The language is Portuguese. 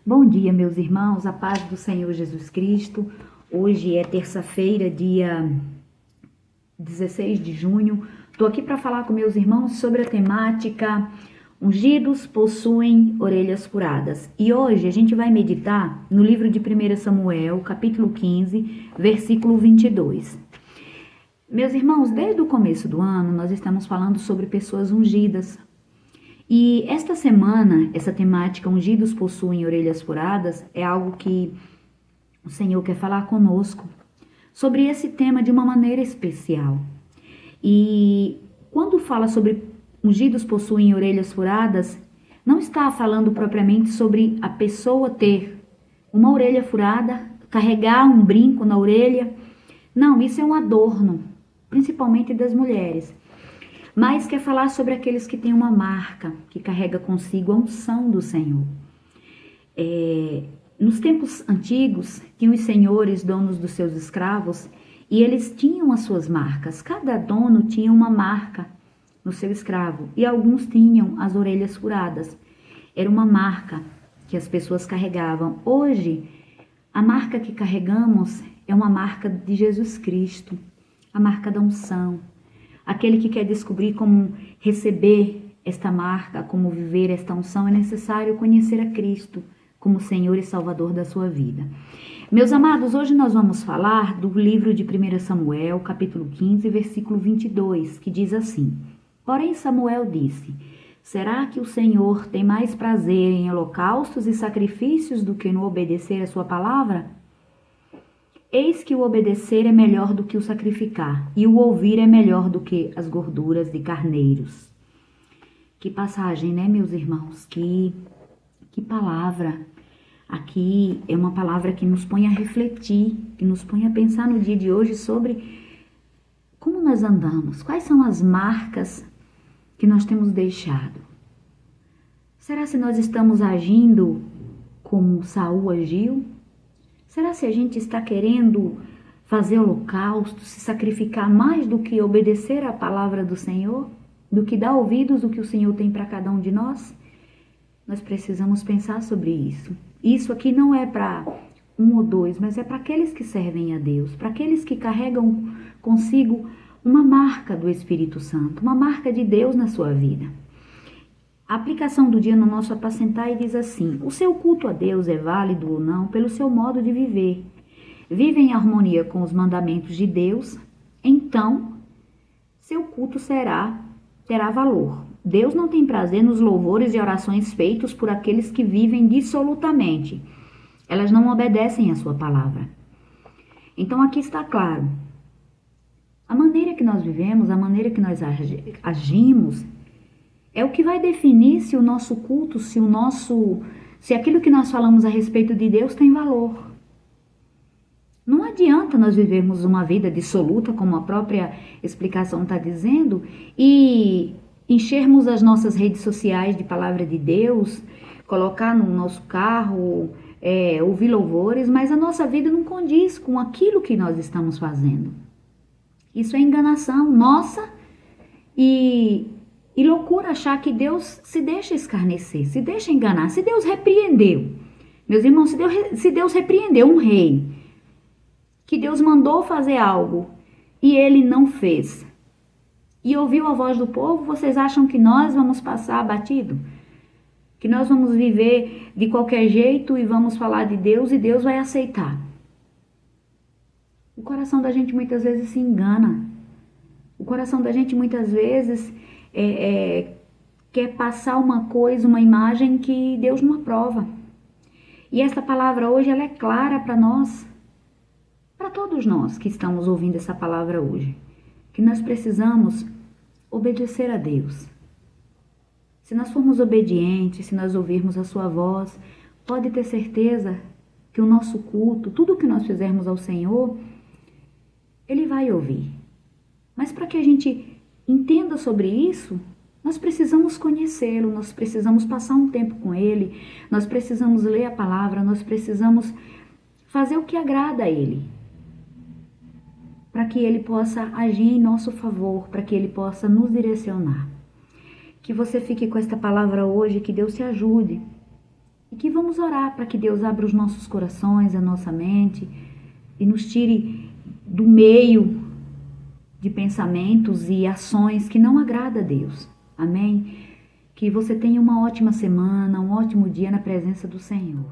Bom dia, meus irmãos, a paz do Senhor Jesus Cristo. Hoje é terça-feira, dia 16 de junho. Estou aqui para falar com meus irmãos sobre a temática Ungidos possuem orelhas furadas. E hoje a gente vai meditar no livro de 1 Samuel, capítulo 15, versículo 22. Meus irmãos, desde o começo do ano nós estamos falando sobre pessoas ungidas. E esta semana, essa temática Ungidos possuem orelhas furadas é algo que o Senhor quer falar conosco sobre esse tema de uma maneira especial. E quando fala sobre ungidos possuem orelhas furadas, não está falando propriamente sobre a pessoa ter uma orelha furada, carregar um brinco na orelha. Não, isso é um adorno, principalmente das mulheres. Mas quer falar sobre aqueles que têm uma marca, que carrega consigo a unção do Senhor. Nos tempos antigos, tinham os senhores, donos dos seus escravos, e eles tinham as suas marcas. Cada dono tinha uma marca no seu escravo, e alguns tinham as orelhas furadas. Era uma marca que as pessoas carregavam. Hoje, a marca que carregamos é uma marca de Jesus Cristo, a marca da unção. Aquele que quer descobrir como receber esta marca, como viver esta unção, é necessário conhecer a Cristo como Senhor e Salvador da sua vida. Meus amados, hoje nós vamos falar do livro de 1 Samuel, capítulo 15, versículo 22, que diz assim: Porém Samuel disse: Será que o Senhor tem mais prazer em holocaustos e sacrifícios do que no obedecer a sua palavra? Eis que o obedecer é melhor do que o sacrificar, e o ouvir é melhor do que as gorduras de carneiros. Que passagem, né, meus irmãos? Que palavra. Aqui é uma palavra que nos põe a refletir, que nos põe a pensar no dia de hoje sobre como nós andamos, quais são as marcas que nós temos deixado. Será se nós estamos agindo como Saul agiu? Será se a gente está querendo fazer holocausto, se sacrificar mais do que obedecer à palavra do Senhor? Do que dar ouvidos ao que o Senhor tem para cada um de nós? Nós precisamos pensar sobre isso. Isso aqui não é para um ou dois, mas é para aqueles que servem a Deus, para aqueles que carregam consigo uma marca do Espírito Santo, uma marca de Deus na sua vida. A aplicação do dia no nosso apacentar diz assim: o seu culto a Deus é válido ou não pelo seu modo de viver. Vive em harmonia com os mandamentos de Deus, então seu culto terá valor. Deus não tem prazer nos louvores e orações feitos por aqueles que vivem dissolutamente. Elas não obedecem à sua palavra. Então aqui está claro. A maneira que nós vivemos, a maneira que nós agimos, é o que vai definir se o nosso culto, se aquilo que nós falamos a respeito de Deus tem valor. Não adianta nós vivermos uma vida dissoluta, como a própria explicação está dizendo, e enchermos as nossas redes sociais de palavra de Deus, colocar no nosso carro, ouvir louvores, mas a nossa vida não condiz com aquilo que nós estamos fazendo. Isso é enganação nossa e loucura achar que Deus se deixa escarnecer, se deixa enganar. Se Deus repreendeu, meus irmãos, se Deus repreendeu um rei, que Deus mandou fazer algo e ele não fez, e ouviu a voz do povo, vocês acham que nós vamos passar abatido? Que nós vamos viver de qualquer jeito e vamos falar de Deus e Deus vai aceitar? O coração da gente muitas vezes se engana. O coração da gente muitas vezes quer passar uma coisa, uma imagem que Deus não aprova. E essa palavra hoje ela é clara para nós, para todos nós que estamos ouvindo essa palavra hoje, que nós precisamos obedecer a Deus. Se nós formos obedientes, se nós ouvirmos a sua voz, pode ter certeza que o nosso culto, tudo que nós fizermos ao Senhor, Ele vai ouvir. Mas para que a gente entenda sobre isso, nós precisamos conhecê-lo, nós precisamos passar um tempo com Ele, nós precisamos ler a palavra, nós precisamos fazer o que agrada a Ele, para que Ele possa agir em nosso favor, para que Ele possa nos direcionar. Que você fique com esta palavra hoje, que Deus te ajude E que vamos orar para que Deus abra os nossos corações, a nossa mente e nos tire do meio de pensamentos e ações que não agrada a Deus. Amém? Que você tenha uma ótima semana, um ótimo dia na presença do Senhor.